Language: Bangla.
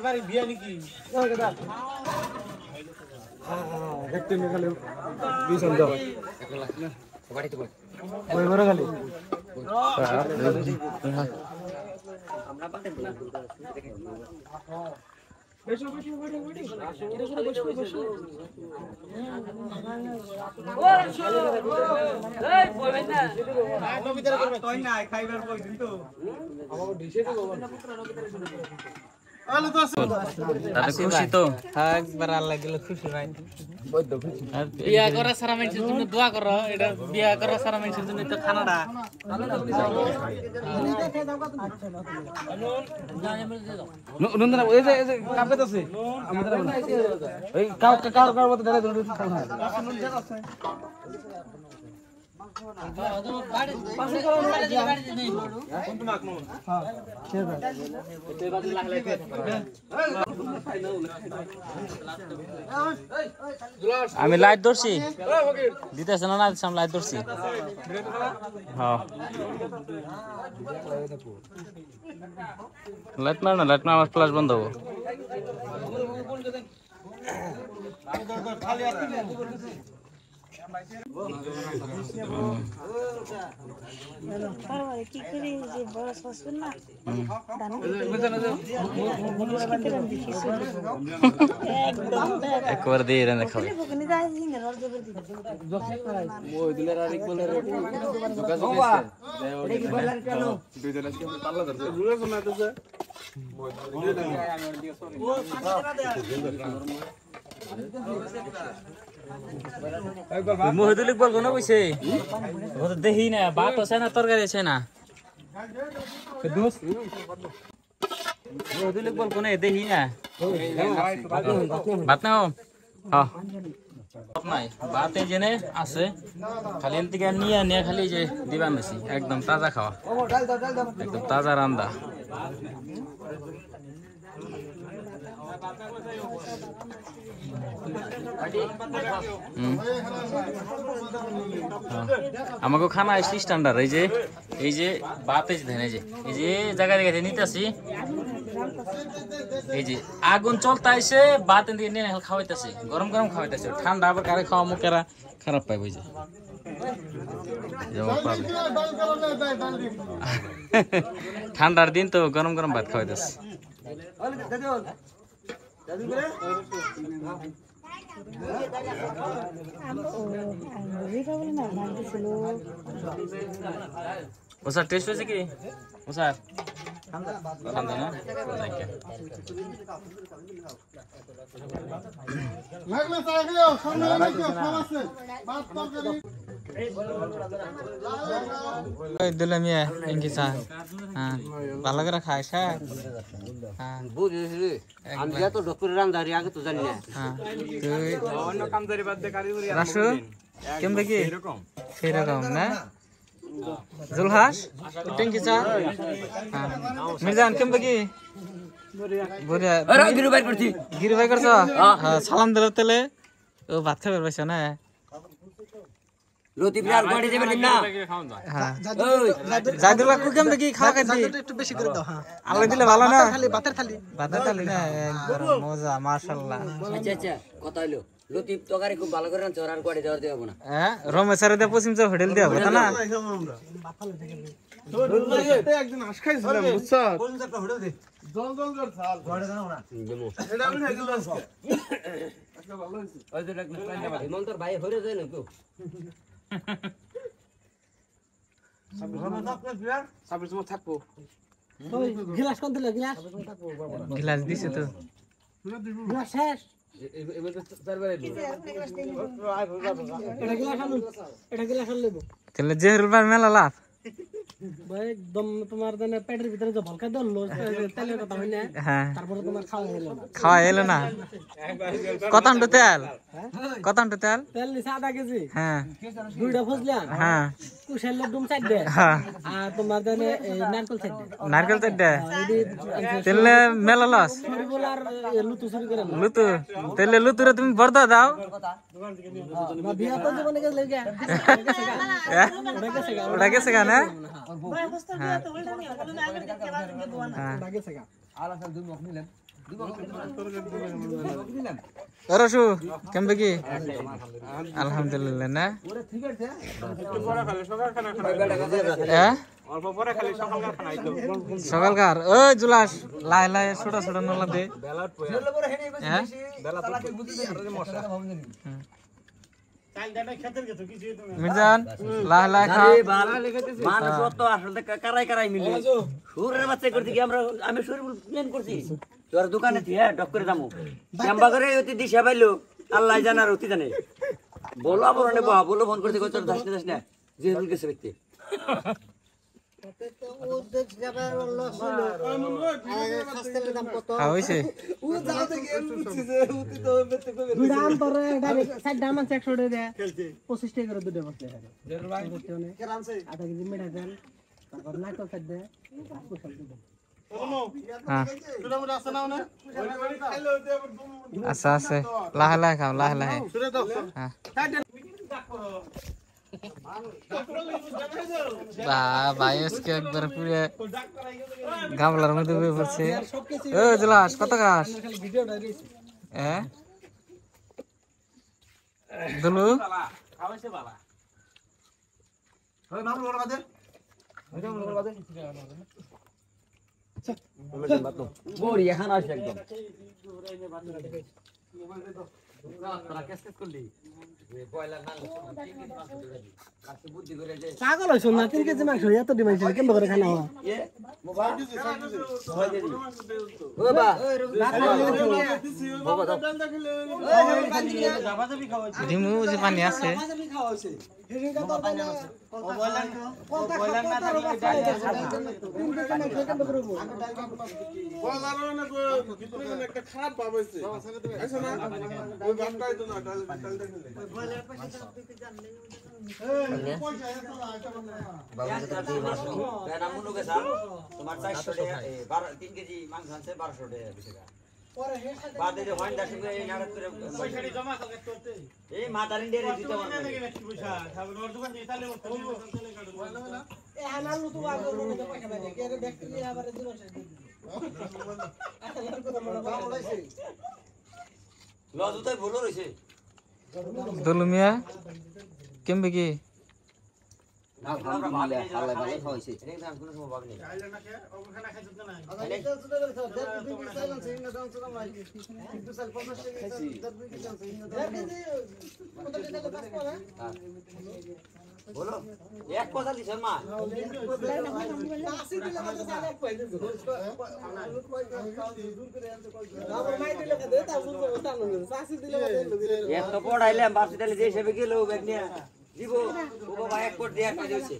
বাড়ি বিয়া নাকি দেখতে নিয়ে বিশন দাও বাড়িতে বল ওই ঘরে খালি আমরা পাতে বেশো বেশো বেশো বেশো এটা করে বেশো বেশো ও এই বলবেন না কবিতা করবে তুই না খাইবার কই দিন তো আমাকে ডিশে তো না পুত্র নবিতারে শুনে আলো তো আছে দাদা খুশি তো হ্যাঁ একবার আল্লাহ দিল খুশি ভাই বড় খুশি বিয়া করা সারা মানুষের জন্য দোয়া করো এটা বিয়া করা সারা মানুষের জন্য তো খানাটা নন্দনা ওই যে কাপে আছে আমাদের ওই কার মত দাঁড়া ধরে খাওয়া আছে পাশে করো বাড়িতে নেই কোন মাক মন হ্যাঁ ঠিক আছে এই বাজে লাগলে আমি লাইট ধরছি দিতেছ না না সাম লাইট ধরছি হ্যাঁ লাইট মার না লাইট মার আমার ফ্ল্যাশ বন্ধ হবে খালি আসতে কি করে যে বড় সসুন না একবার দিয়ে রে খাও মহিদুলিক বলবো না কইছে ও তো দেখি না ভাত আছে না তরকারি আছে না মহিদুলিক বলবো না দেখি না ভাত নাও হ্যাঁ নাই ভাত এই জেনে আছে খালি এর থেকে নিয়ে নিয়ে খালি যে দিবা মেসি একদম তাজা খাওয়া একদম তাজা রান্দা আমাকে খানা আসছি স্ট্যান্ডার্ড এই যে ভাত এই যে জায়গা জায়গায় নিতেছি এই যে আগুন চলতে আইসে ভাত এদিকে নিয়ে খাওয়াইতেছে গরম গরম খাওয়াইতেছে ঠান্ডা আবার কারে খাওয়া মুখেরা খারাপ পাই বুঝে ঠান্ডার দিন তো গরম গরম ভাত খাওয়াইতেছে ও স্যার টেস্ট হয়েছে কি ও স্যার ঠান্ডা না দিলাম ইনকি চা হ্যাঁ ভালো করে খাইস হ্যাঁ আমি তো ডক্টরের রান্দারি আগে তো জানি না হ্যাঁ তুই অন্য কামদারি বাদ দে কারিগরি রাসু কেমন কি সেরকম না জুলহাস টেঙ্কি চা হ্যাঁ মির্জান কেমন কি বড়িয়া আরে গিরু ভাই করছি গিরু ভাই করছ হ্যাঁ সালাম দিল তেলে ও ভাত খাবার পাইছ না রতি প্লাস গড়ি দেবে না হ্যাঁ জাদুল কাকু কেমন কি খাওয়া খাইছি একটু বেশি করে দাও হ্যাঁ আল্লাহ দিলে ভালো না খালি ভাতের থালি না একদম মজা মাশাআল্লাহ আচ্ছা আচ্ছা কথা হলো লতিফ তরকারি খুব ভালো করে রান্না আর গড়ি দেওয়ার দেব না হ্যাঁ রমেশারে দে পশ্চিম চা হোটেল দেব কথা না একদিন আশ খাইছিলাম বুঝছ কোন একটা হোটেল দে জল কর ছাল গড়ে দাও না দেবো এটা আমি খাইছিলাম আজকে ভালো হইছে ওই যে ইমন তোর ভাই হইরে যায় না কেউ সাবির সময় থাকবো গিলাস কোন দিল গিলাস গ্লাস দিছে তো গিলাস শেষ এটা গিলাস আনলেব তাহলে জেহরুল ভাই মেলা লাভ ভাই একদম তোমার জানে পেটের ভিতরে যে ভলকা দল তেলের কথা হয় না হ্যাঁ তারপরে তোমার খাওয়া এলো না কত আনটো তেল তেল নিছে আধা কেজি হ্যাঁ দুইটা ফজলাম হ্যাঁ কুশালের ডুম চার দে হ্যাঁ আর তোমার জানে নারকেল চার দে নারকেল চারটে তেলে মেলা লস চুরি বলার লুতু চুরি করে লুতু তেলে লুতুরে তুমি বর্দা দাও না বিয়া তো জীবনে গেলে গা ওটা গেছে গা না রসু কেমবে কি আলহামদুলিল্লাহ না সকালকার ওই জুলাস লাই লাই ছোট ছোট নলা দে মিজান লাই লাই খা মানুষ তো আসলে কারাই কারাই মিলে সুরের বাচ্চা করতে কি আমি সুর প্ল্যান করছি তোর দোকানে দিয়ে ডক করে যাবো শ্যাম্বা করে অতি দিশা পাইলো আল্লাহ জানার অতি জানে বলো আবার নেবো বলো ফোন করতে তোর দাস না যে রুল গেছে ব্যক্তি হয়েছে দাম তোর সাইড দাম আছে 100 টাকা দেয় 25 টাকা করে দুটো বসলে আধা কেজি মিঠা দেন তারপর নাটো সাইড দেয় আচ্ছা আছে লাহে লাহে খাও লাহে লাহে ভাই আজকে একবার পুরো গামলার মধ্যে বয়ে পড়ছে ও জলাস কত গাছ দুলু বড়ি এখন আসে একদম পাগল হইছ না 3 কেজি মাংস এত ডিমান্ড কেন করে খানা হয় ডিমু যে পানি আছে খারাপ পাবাইছে না ওই বাপটাই তো না তোমার 400 টাকা 3 কেজি মাংস আছে 1200 টাকা বাদে যে হয় দাসে এই নাড়া করে পয়সাটি জমা করতে এই মাদারিন ডেরে দিতে পারবে পয়সা খাবার ওর দোকান দিয়ে তালে এ হানালু তো আগে মনে পয়সা দেয় কে রে দেখতে নিয়ে আবার জীবন শেষ দিয়ে লজ তো ভুল হইছে দুলু মিয়া কেমবে কি আমরা ভালো ভালো ভালো খাইছে এই দাম কোনো সময় ভাবনি চাইলে না কে ওখানে খাইছ না আরে তো তো করে স্যার দেখ তুমি চাইলেন সেই না দাম সুদাম নাই কিন্তু স্যার 50 টাকা দর দুই চাইছেন সেই না দাম কত টাকা পাস করে বলো এক কথা দিছ মা 80 দিলে আমাকে সারা পাইছে দূর করে আনতে কই দাম নাই দিলে দে তা বুঝবো তার না 80 দিলে এত পড়াইলাম 80 দিলে যে হিসেবে গেল ব্যাগ নিয়ে দিব ও বাবা এক কোট দেয়া দিয়েছে